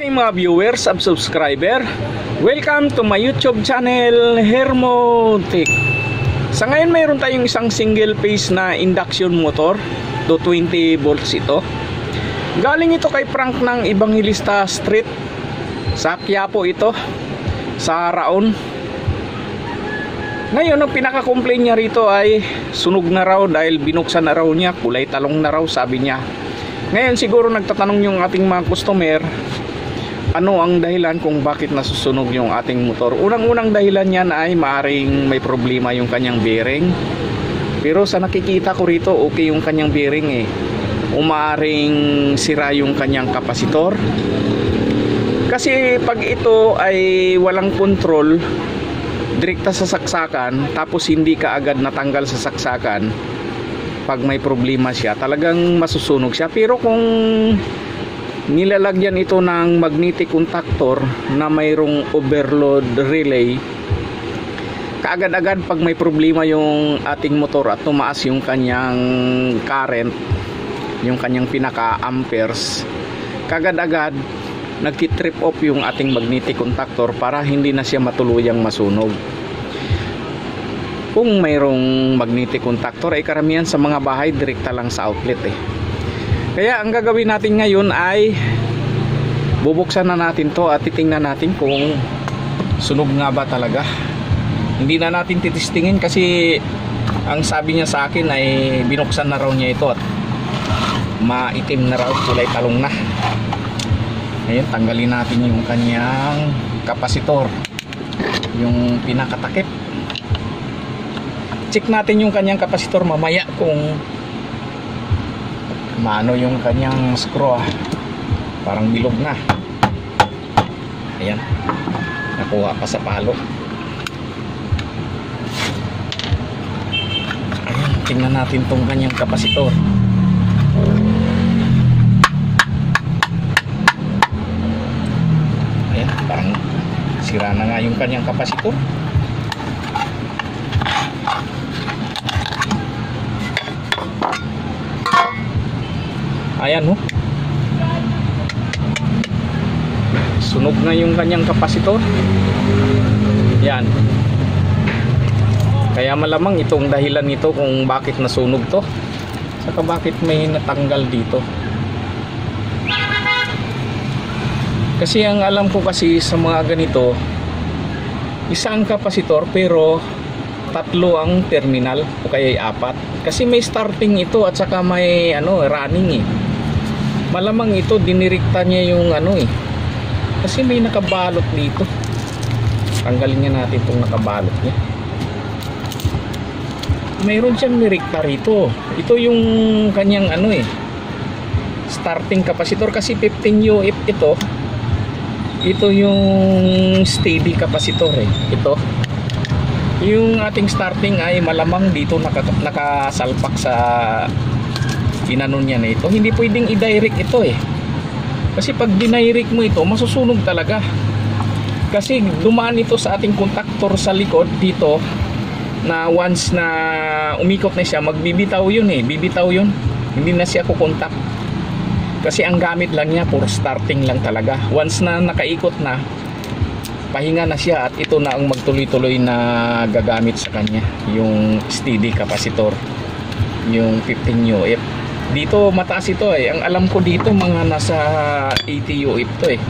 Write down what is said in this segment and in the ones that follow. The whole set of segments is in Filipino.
Mga viewers at subscriber, welcome to my YouTube channel, Hermotech. Sa ngayon mayroon tayong isang single phase na induction motor, 220 volts ito. Galing ito kay Frank ng Evangelista Street sa Quiapo ito, sa Raon. Ngayon ang pinaka-complain niya rito ay sunog na raw dahil binuksan na raw niya, kulay talong na raw sabi niya. Ngayon siguro nagtatanong yung ating mga customer, ano ang dahilan kung bakit nasusunog yung ating motor. Unang-unang dahilan yan ay maaring may problema yung kanyang bearing. Pero sa nakikita ko rito, okay yung kanyang bearing eh. Maaring sira yung kanyang kapasitor. Kasi pag ito ay walang control, direkta sa saksakan, tapos hindi ka agad natanggal sa saksakan, pag may problema siya, talagang masusunog siya. Pero kung nilalagyan ito ng magnetic contactor na mayroong overload relay, kaagad-agad pag may problema yung ating motor at tumaas yung kanyang current, yung kanyang pinaka amperes, kaagad-agad nagki-trip off yung ating magnetic contactor para hindi na siya matuluyang masunog. Kung mayroong magnetic contactor ay karamihan sa mga bahay direkta lang sa outlet eh. Kaya ang gagawin natin ngayon ay bubuksan na natin to at titingnan natin kung sunog nga ba talaga. Hindi na natin titistingin kasi ang sabi niya sa akin ay binuksan na raw niya ito at maitim na raw, kulay talong na. Ngayon tanggalin natin yung kanyang kapasitor, yung pinakatakip. Check natin yung kanyang kapasitor mamaya kung maano yung kanyang screw parang bilog na. Ayan, nakuha pa sa palo. Ayan, tingnan natin tong kanyang kapasitor. Ayan, parang sira na nga yung kanyang kapasitor. Ayan, sunog na yung kanyang kapasitor. Yan. Kaya malamang itong dahilan nito kung bakit nasunog to. Saka bakit may natanggal dito. Kasi ang alam ko kasi sa mga ganito, isang kapasitor pero tatlo ang terminal o kaya apat. Kasi may starting ito at saka may running eh. Malamang ito dinirikta niya yung kasi may nakabalot dito. Tanggalin niya natin itong nakabalot niya. Mayroon siyang nirikta rito. Ito yung kanyang starting kapasitor kasi 15 UF ito. Ito yung steady kapasitor eh. Ito. Yung ating starting ay malamang dito nakasalpak sa inanon niya na ito. Hindi pwedeng i-direct ito eh. Kasi pag dinirect mo ito, masusunog talaga. Kasi dumaan ito sa ating contactor sa likod dito na once na umikot na siya, magbibitaw yun eh. Bibitaw yun. Hindi na siya kukontak. Kasi ang gamit lang niya, puro starting lang talaga. Once na nakaikot na, pahinga na siya at ito na ang magtuloy-tuloy na gagamit sa kanya. Yung steady capacitor. Yung 15 UF. Dito mataas ito eh. Ang alam ko dito mga nasa 80 UF to eh.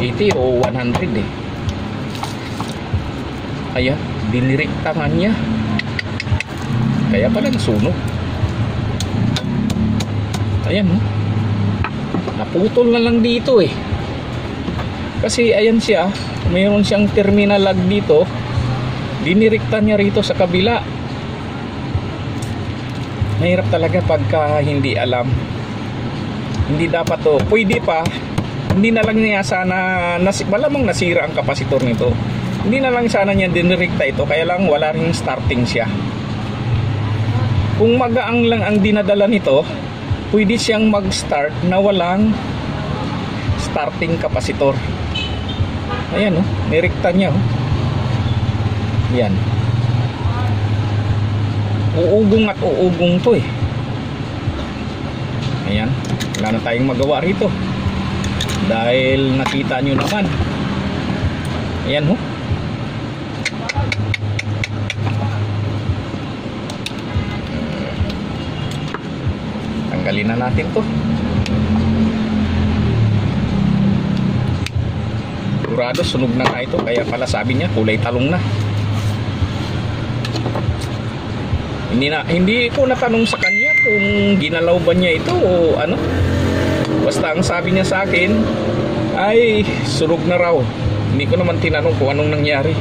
80 o 100 eh. Ayan, diniriktangan niya. Kaya pala nasunog. Ayan naputol na lang dito eh. Kasi ayan siya, mayroon siyang terminal lag dito. Dinirikta niya rito sa kabila. Mahirap talaga pagka hindi alam. Hindi dapat to. Pwede pa. Hindi na lang niya sana malamang nasira ang kapasitor nito. Hindi na lang sana niya dinirikta ito. Kaya lang wala ring starting siya. Kung magaang lang ang dinadala nito, pwede siyang mag-start na walang starting kapasitor. Ayan nirikta niya Yan. Uugong at uugong to eh. Ayan, wala na tayong magawa rito. dahil nakita nyo naman. Ayan ho. Tanggalin na natin to. Sigurado sunog na nga ito, kaya pala sabi niya kulay talong na. Hindi ko natanong sa kanya kung ginalaw ba niya ito o ano. Basta ang sabi niya sa akin ay sunog na raw. Hindi ko naman tinanong kung anong nangyari.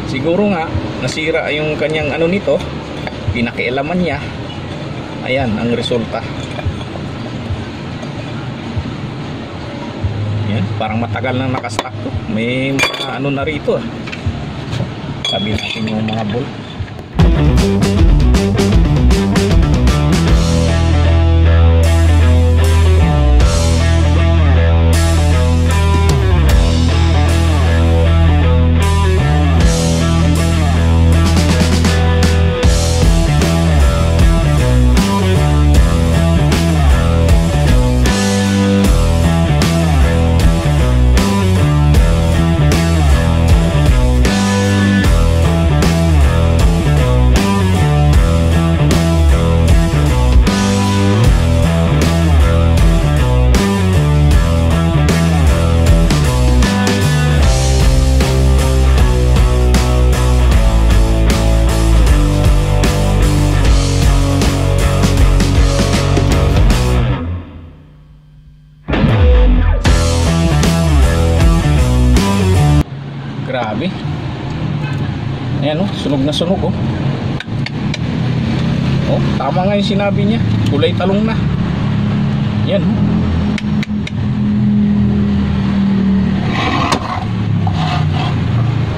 Siguro nga nasira yung kanyang ano nito, pinakialaman niya. Ayan ang resulta. Yan, parang matagal nang nakastock to. May mga ano na rito ah. Sabi natin yung mga bolt. Grabe. Ayan oh, sunog na sunog oh. Oh, tama nga yung sinabi niya. Kulay talong na. Ayan oh.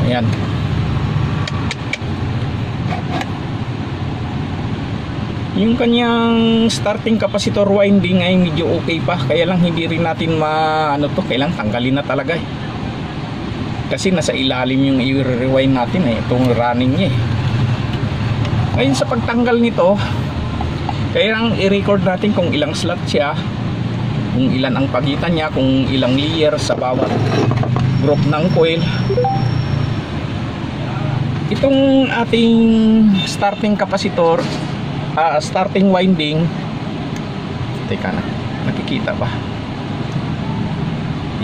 Ayan. Yung kanyang starting capacitor winding ay medyo okay pa. Kaya lang hindi rin natin ano to, kailangan tanggalin na talaga eh. Kasi nasa ilalim yung i-rewind natin eh, itong running niya eh. Ngayon sa pagtanggal nito, kailangan i-record natin kung ilang slot siya, kung ilan ang pagitan niya, kung ilang layer sa bawat group ng coil. Itong ating starting capacitor, starting winding, teka na, nakikita ba?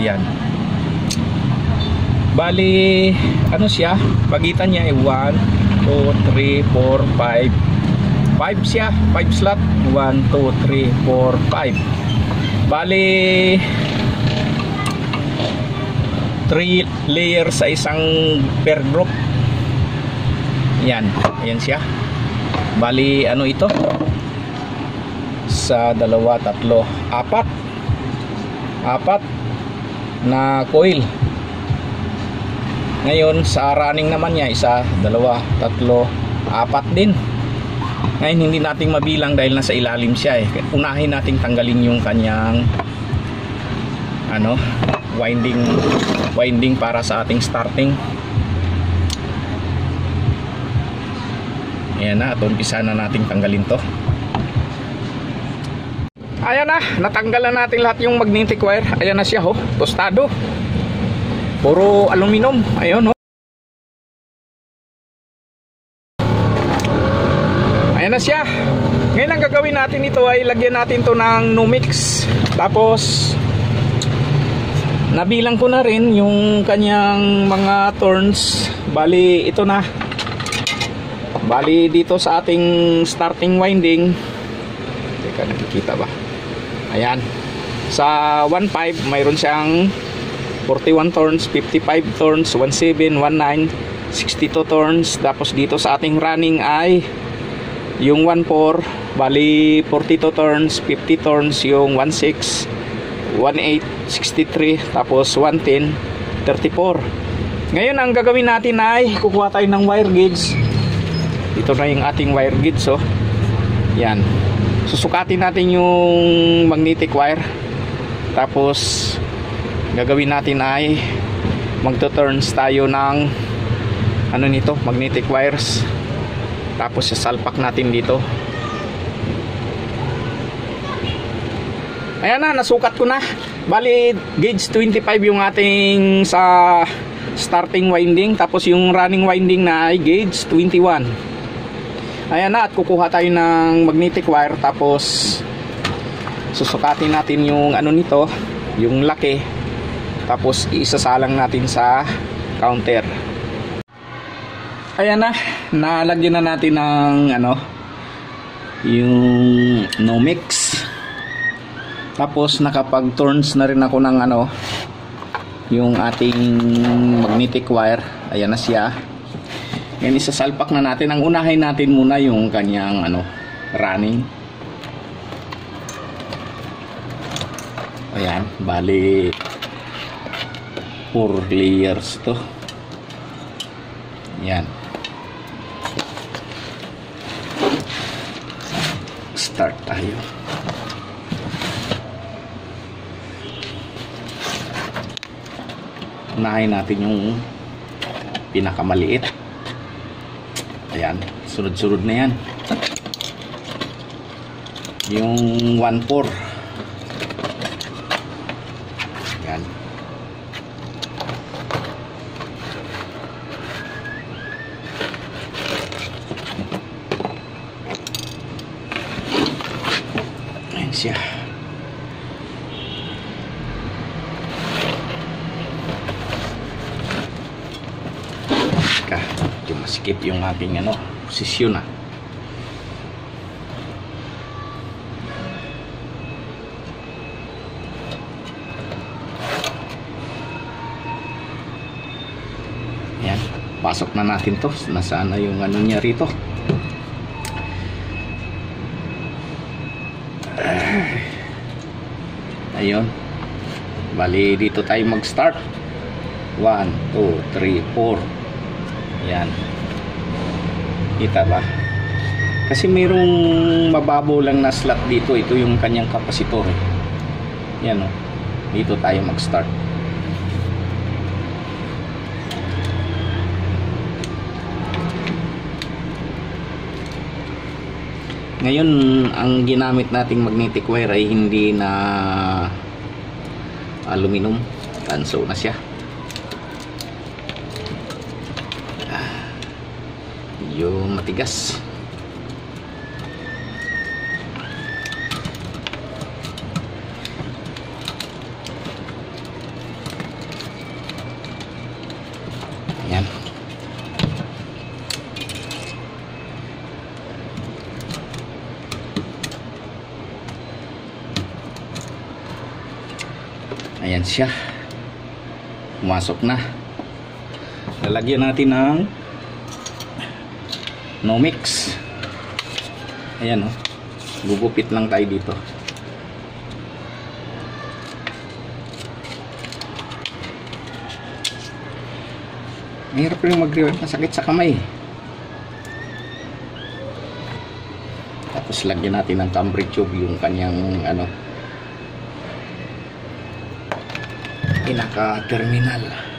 Yan. Bali, ano siya? Pagitan niya ay 1, 2, 3, 4, 5. 5 siya, 5 slot. 1, 2, 3, 4, 5. Bali, 3 layer sa isang per group. Yan, ayan siya. Bali, ano ito? Sa 2, 3, 4 na coil. Ngayon sa running naman niya, 1, 2, 3, 4 din. Ngayon hindi natin mabilang dahil nasa ilalim siya eh. Unahin natin tanggalin yung kanyang ano, winding para sa ating starting. Ayan na, at umpisa na natin tanggalin to. Ayan na, natanggal na natin lahat yung magnetic wire. Ayan na siya ho, tostado. Puro aluminum, ayun ho. Ayan na siya. Ngayon ang gagawin natin ito ay lagyan natin to ng Numix. Tapos nabilang ko na rin yung kanyang mga turns. Bali ito na. Bali dito sa ating starting winding. Teka, nakikita ba? Ayan. Sa 1.5 mayroon siyang 41 turns, 55 turns, 17, 19, 62 turns. Tapos dito sa ating running ay yung 14, bali 42 turns, 50 turns yung 16, 18, 63, tapos 110, 34. Ngayon ang gagawin natin ay kukuha tayo ng wire gauge. Ito na yung ating wire gauge oh. Yan. Susukatin natin yung magnetic wire. Tapos gagawin natin ay magto-turns tayo ng ano nito, magnetic wires. Tapos sasalpak natin dito. Ayan na, nasukat ko na. Bali, gauge 25 yung ating sa starting winding. Tapos yung running winding na ay gauge 21. Ayan na, at kukuha tayo ng magnetic wire. Tapos susukatin natin yung ano nito, yung laki. Tapos isasalang natin sa counter. Ayan na, nalagyan na natin ng ano, yung Nomex. Tapos nakapag turns na rin ako ng ano, yung ating magnetic wire. Ayan na siya. Yan, isasalpak na natin. Ang unahin natin muna yung kanyang ano, running. Ayan, bali 4 layers to. Yan. Start tayo. Unahin natin yung pinakamaliit. Ayan, sunod-sunod na yan. Yung 1/4. Ayan. Ayan siya. Skip yung aking ano, posisyon na. Yan, pasok na natin to. Nasaan na yung ano niya rito. Ayun, bali dito tayo mag start. 1, 2, 3, 4. Yan. Kita ba? Kasi mayroong mababaw lang na slot dito. Ito yung kanyang kapasitor. Yan o. Dito tayo mag-start. Ngayon, ang ginamit nating magnetic wire ay hindi na aluminum. Tanso na siya. Yung matigas. Ayan. Ayan siya. Pumasok na. Lalagyan natin ng Nomex. Ayan o. Gugupit lang tayo dito. Mahirap rin mag-rewind. Masakit sa kamay. Tapos lagyan natin ng camber tube yung kanyang ano, pinaka-terminal.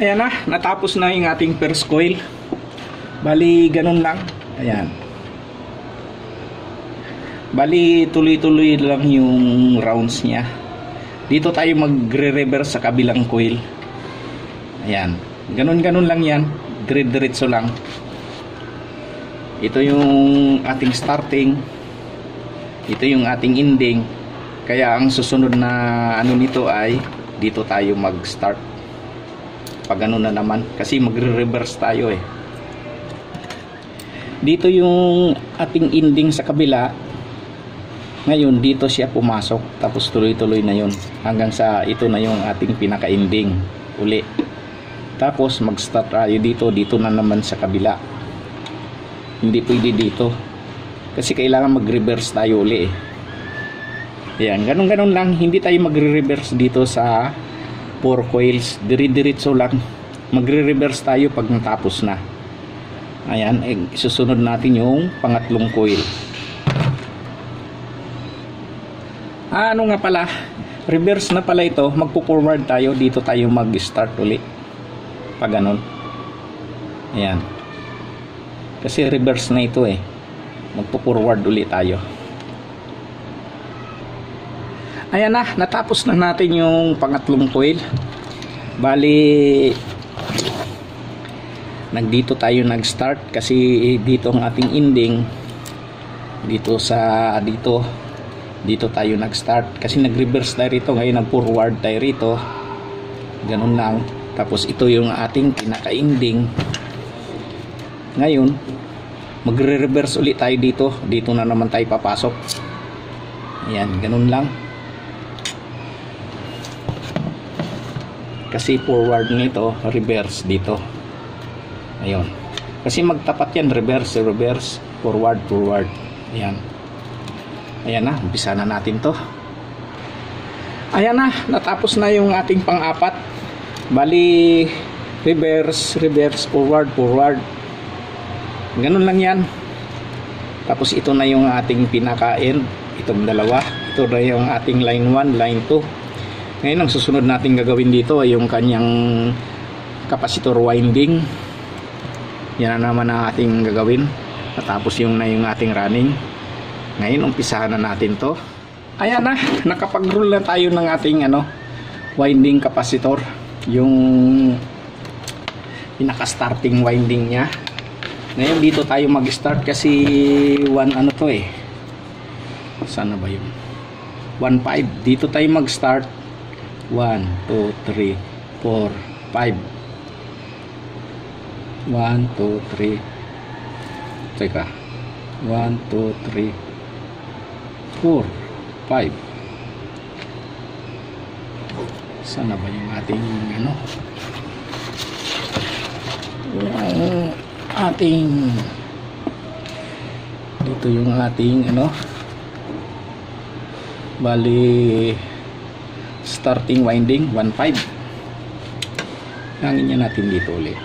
Ayan na, natapos na yung ating first coil. Bali, ganun lang. Ayan. Bali, tuloy-tuloy lang yung rounds niya. Dito tayo magre-reverse sa kabilang coil. Ayan. Ganun-ganun lang yan. dire-diretso lang. Ito yung ating starting, ito yung ating ending. Kaya ang susunod na ano nito ay dito tayo mag-start pag ano na naman, kasi magre-reverse tayo eh. Dito yung ating ending sa kabila, ngayon dito siya pumasok, tapos tuloy-tuloy na yun hanggang sa ito na yung ating pinaka-ending uli. Tapos mag-start tayo dito na naman sa kabila. Hindi pwede dito kasi kailangan mag-reverse tayo uli eh. Ayan, ganun lang. Hindi tayo magre-reverse dito sa 4 coils. Dire-diretso lang. Magre-reverse tayo pag natapos na. Ayan, susunod natin yung pangatlong coil. Ano nga pala, reverse na pala ito. Magpo-forward tayo. Dito tayo mag-start uli. Pag ganun. Ayan. Kasi reverse na ito eh. Magpo-forward uli tayo. Ayan na, natapos na natin yung pangatlong coil. Bali, nagdito tayo nag-start kasi dito ang ating ending. Dito tayo nag-start kasi nag-reverse tayo rito, ngayon nag-forward tayo rito. Ganun lang. Tapos ito yung ating pinaka-ending. Ngayon, magre-reverse ulit tayo dito. Dito na naman tayo papasok. Ayan, ganun lang. Kasi forward nito, reverse dito. Ayun. Kasi magtapat yan, reverse, forward. Ayan. Ayan na, umpisa na natin to. Ayan na, natapos na yung ating pang-apat. Bali, reverse, forward. Ganun lang yan. Tapos ito na yung ating pinaka-end. Itong dalawa. Ito na yung ating line 1, line 2. Ngayon ang susunod natin gagawin dito ay yung kanyang capacitor winding. Yan na naman ang ating gagawin. Tapos yung ating running. Ngayon umpisahan na natin to. Ayan na, nakapag-roll na tayo ng ating winding capacitor. Yung pinaka-starting winding nya. Ngayon dito tayo mag-start kasi 1 to eh. Sana ba yun? 1.5. Dito tayo mag-start. 1, 2, 3, 4, 5. 1, 2, 3. Teka. 1, 2, 3, 4, 5. Sana ba yung ating yung ating dito yung ating bali starting winding 1.5. Hangin niya natin dito ulit.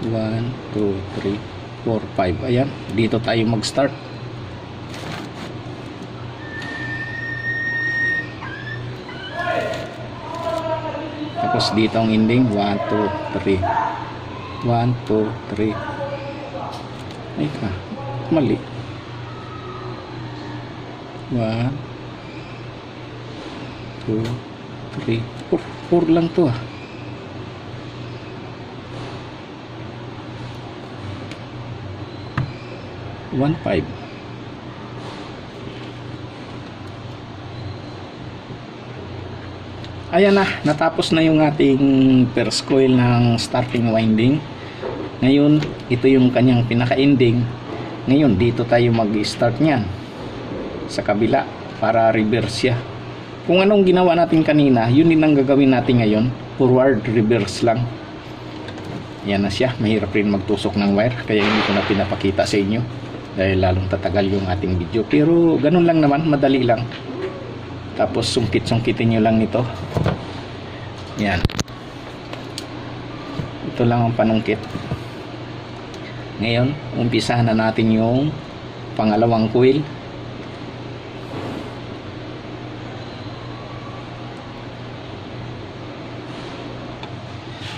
1, 2, 3, 4, 5. Ayan, dito tayo mag-start. Tapos dito ang ending 1, 2, 3. 1, 2, 3. Ay ka, mali. 1, 2, 3, 4 lang to 1.5. Ayan na, natapos na yung ating first coil ng starting winding. Ngayon, ito yung kanyang pinaka-ending. Ngayon, dito tayo mag-start niyan sa kabila para reverse siya. Kung anong ginawa natin kanina, yun din ang gagawin natin ngayon. Forward, reverse lang. Yan na siya. Mahirap rin magtusok ng wire, kaya hindi ko na pinapakita sa inyo dahil lalong tatagal yung ating video. Pero ganun lang naman, madali lang. Tapos sungkit-sungkitin nyo lang nito. Yan. Ito lang ang panungkit. Ngayon, umpisahan na natin yung pangalawang coil.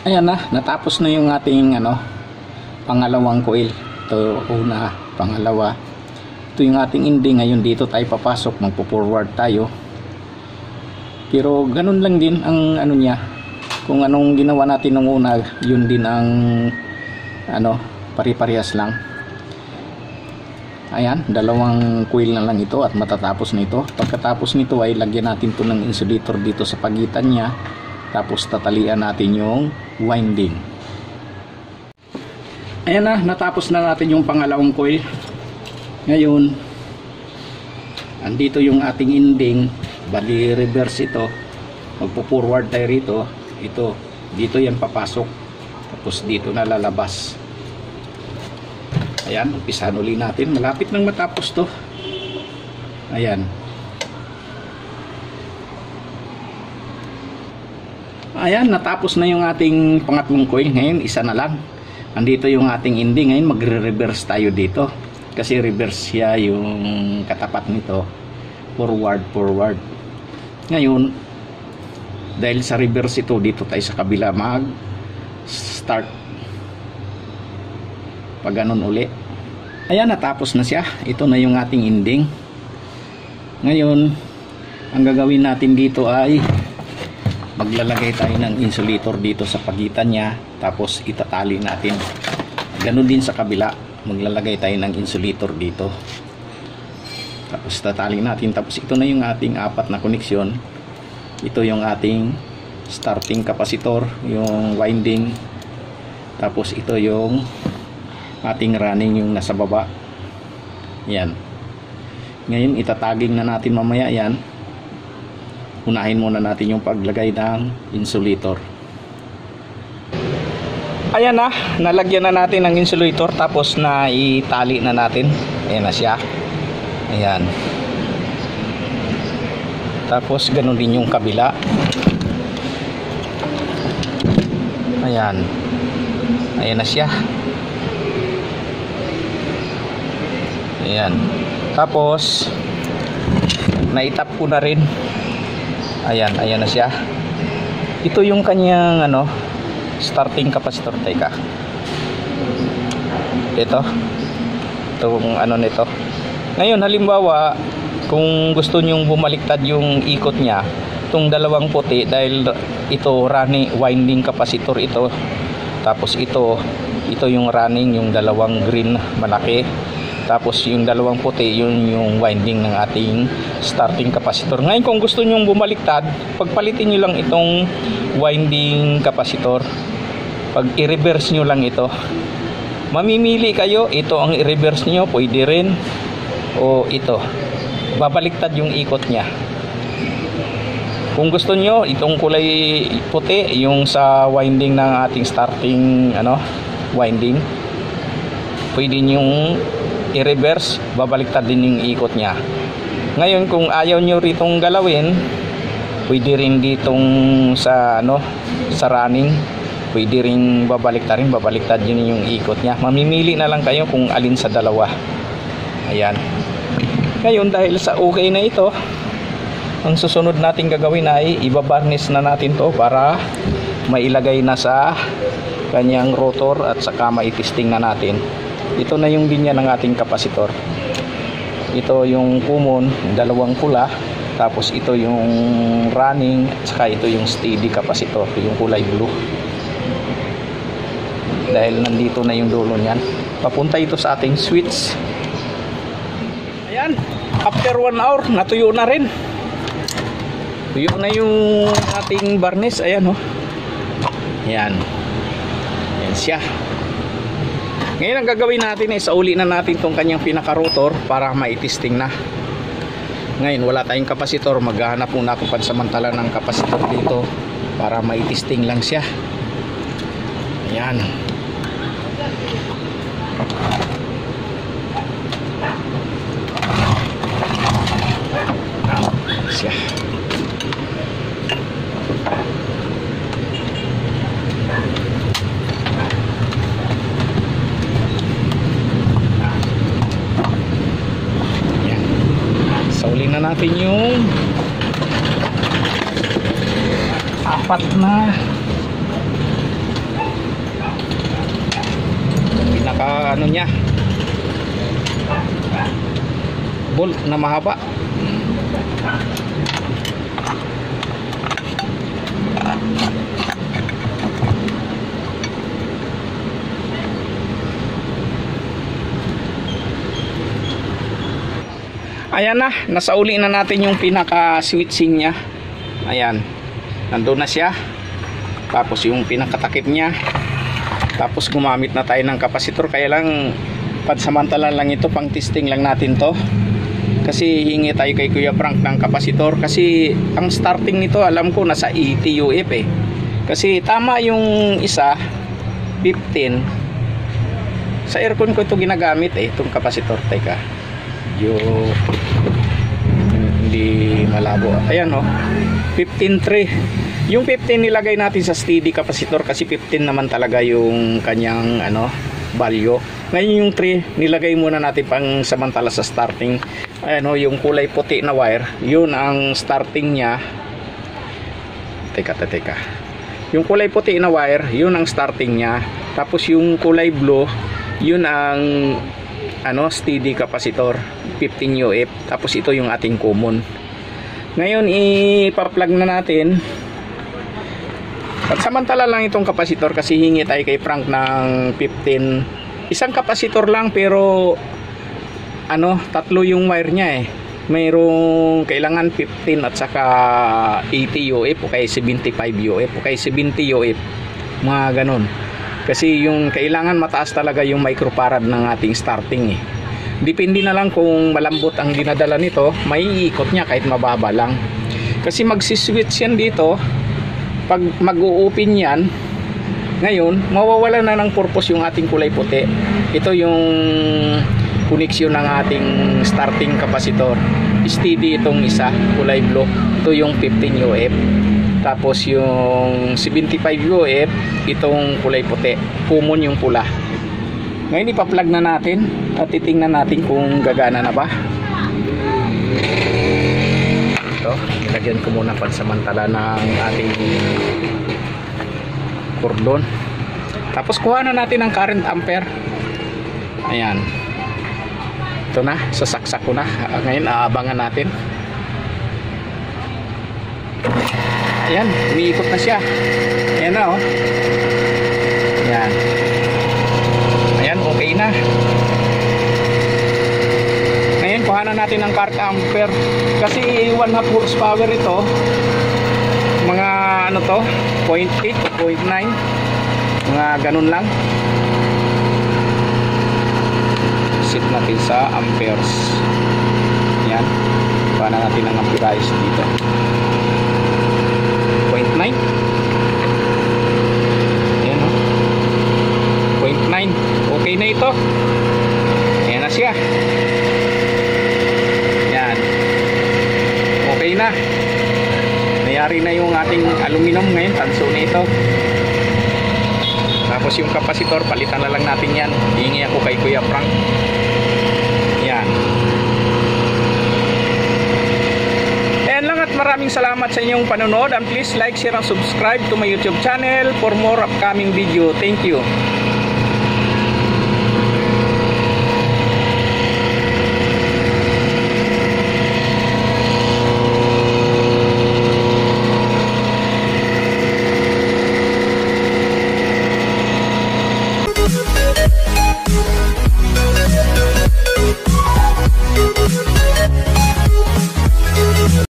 Ayan na, natapos na yung ating pangalawang coil. Ito una, pangalawa. Ito yung ating ending. Ngayon dito tayo papasok, magpo-forward tayo. Pero ganun lang din ang niya. kung anong ginawa natin nung una, yun din ang ano, pari-parehas lang. Ayan, dalawang coil na lang ito at matatapos na ito. Pagkatapos nito ay lagyan natin to ng insulator dito sa pagitan niya, tapos tatalian natin yung winding. Ayan na, natapos na natin yung pangalawang coil. Ngayon, andito yung ating ending, bali reverse ito. Magpo-forward tayo rito. Ito, dito yan papasok, tapos dito na lalabas. Ayan, umpisahan uli natin. Malapit nang matapos to. Ayan. Ayan, natapos na yung ating pangatlong coil. Ngayon, isa na lang. Andito yung ating ending. Ngayon, magre-reverse tayo dito. Kasi reverse siya yung katapat nito. Forward, forward. Ngayon, dahil sa reverse ito, dito tayo sa kabila mag-start. Pag ganun uli. Ayan, natapos na siya. Ito na yung ating ending. Ngayon, ang gagawin natin dito ay maglalagay tayo ng insulator dito sa pagitan niya, tapos itatali natin. Ganun din sa kabila, maglalagay tayo ng insulator dito, tapos tatali natin. Tapos ito na yung ating apat na koneksyon. Ito yung ating starting capacitor, yung winding, tapos ito yung ating running, yung nasa baba. Yan. Ngayon itataging na natin mamaya yan. Unahin muna natin yung paglagay ng insulator. Ayan na, nalagyan na natin ng insulator, tapos na itali na natin. Ayan na siya. Ayan. Tapos ganun din yung kabila. Ayan. Ayan na siya. Ayan. Tapos naitap ko na rin. Ayan, ayan na siya. Ito yung kanyang ano, starting capacitor. Teka. Itong ano nito. Ngayon halimbawa, kung gusto nyong bumaliktad yung ikot niya, itong dalawang puti, dahil ito running winding capacitor ito. Tapos ito yung running, yung dalawang green malaki. Tapos yung dalawang puti, yun yung winding ng ating starting capacitor. Ngayon kung gusto nyong bumaliktad, pagpalitin nyo lang itong winding capacitor. Pag i-reverse nyo lang ito, mamimili kayo. Ito ang i-reverse nyo, pwede rin, o ito, babaliktad yung ikot nya. Kung gusto nyo itong kulay puti, yung sa winding ng ating starting winding, pwede nyong i-reverse, babaliktad din yung ikot nya. Ngayon kung ayaw nyo ritong galawin, pwede rin ditong sa sa running, pwede rin babaliktad din yung ikot nya. Mamimili na lang kayo kung alin sa dalawa. Ayan. Ngayon dahil sa okay na ito, ang susunod natin gagawin ay ibabarnish na natin to para mailagay na sa kanyang rotor at saka maitesting na natin. Ito na yung linya ng ating kapasitor. Ito yung common, dalawang pula, tapos ito yung running, at saka ito yung steady kapasitor, yung kulay blue. Dahil nandito na yung dulo niyan, papunta ito sa ating switch. Ayan, after 1 hour natuyo na rin. Tuyo na yung ating barniz. Ayan Ayan. Ayan siya. Ngayon ang gagawin natin ay sauli na natin itong kanyang pinaka-rotor para maitesting na. Ngayon wala tayong kapasitor, maghahanap muna ako pansamantala ng kapasitor dito para maitesting lang siya. Ayan. Siya. Saulin na natin yung apat na pinaka niya, bolt na mahaba. Ayan na, nasauli na natin yung pinaka switching nya. Ayan, nandun na siya. Tapos yung pinakatakip nya. Tapos gumamit na tayo ng kapasitor. Kaya lang pansamantala lang ito, pang testing lang natin to. Kasi hingi tayo kay Kuya Frank ng kapasitor. Kasi ang starting nito alam ko nasa 80 UF eh. Kasi tama yung isa 15. Sa aircon ko ito ginagamit eh, itong kapasitor. Teka, hindi malabo. Ayan o, 15.3. Yung 15 nilagay natin sa steady kapasitor kasi 15 naman talaga yung kanyang value. Ngayon yung 3 nilagay muna natin pang samantala sa starting. Ayan o, yung kulay puti na wire, yun ang starting nya. Teka. Yung kulay puti na wire, yun ang starting nya. Tapos yung kulay blue, yun ang steady kapasitor, 15 UF. Tapos ito yung ating common. Ngayon ipa-plug na natin. At samantala lang itong kapasitor kasi hingi tayo kay Frank ng 15. Isang kapasitor lang pero tatlo yung wire niya eh. Mayroong kailangan 15 at saka 80 UF o kaya 75 UF o kaya 70 UF, mga ganun. Kasi yung kailangan mataas talaga yung microfarad ng ating starting eh. Depende na lang kung malambot ang dinadala nito, may iikot niya kahit mababa lang. Kasi magsiswitch yan dito. Pag mag-u-open yan, ngayon mawawala na ng purpose yung ating kulay puti. Ito yung koneksyon ng ating starting kapasitor. Steady itong isa, kulay blue. Ito yung 15 UF. Tapos yung 75 UF, itong kulay puti. Common yung pula. Ngayon ipa-plug na natin at titingnan natin kung gagana na ba. Ito, nilagyan ko muna pansamantala ng ating cordon. Tapos kuha na natin ang current ampere. Ayan. Ito na, sasaksak ko na. Ngayon aabangan natin. Ayan, umiikot na siya. Ayan na oh. Ayan. Ayan, okay na. Ngayon, kuhanan natin ang current ampere. Kasi 1/2 horsepower ito. Mga 0.8, 0.9. Mga ganun lang. Set natin sa amperes. Ayan. Kuhanan natin ang amperage dito. 0.9. Ayan o. 0.9. Okay na ito. Ayan na siya. Ayan. Okay na. Nayari na yung ating aluminum ngayon. Tanso na ito. Tapos yung kapasitor, palitan na lang natin yan. Hihingi ako kay Kuya Frank. Ayan. Maraming salamat sa inyong panonood and please like, share and subscribe to my YouTube channel for more upcoming video. Thank you.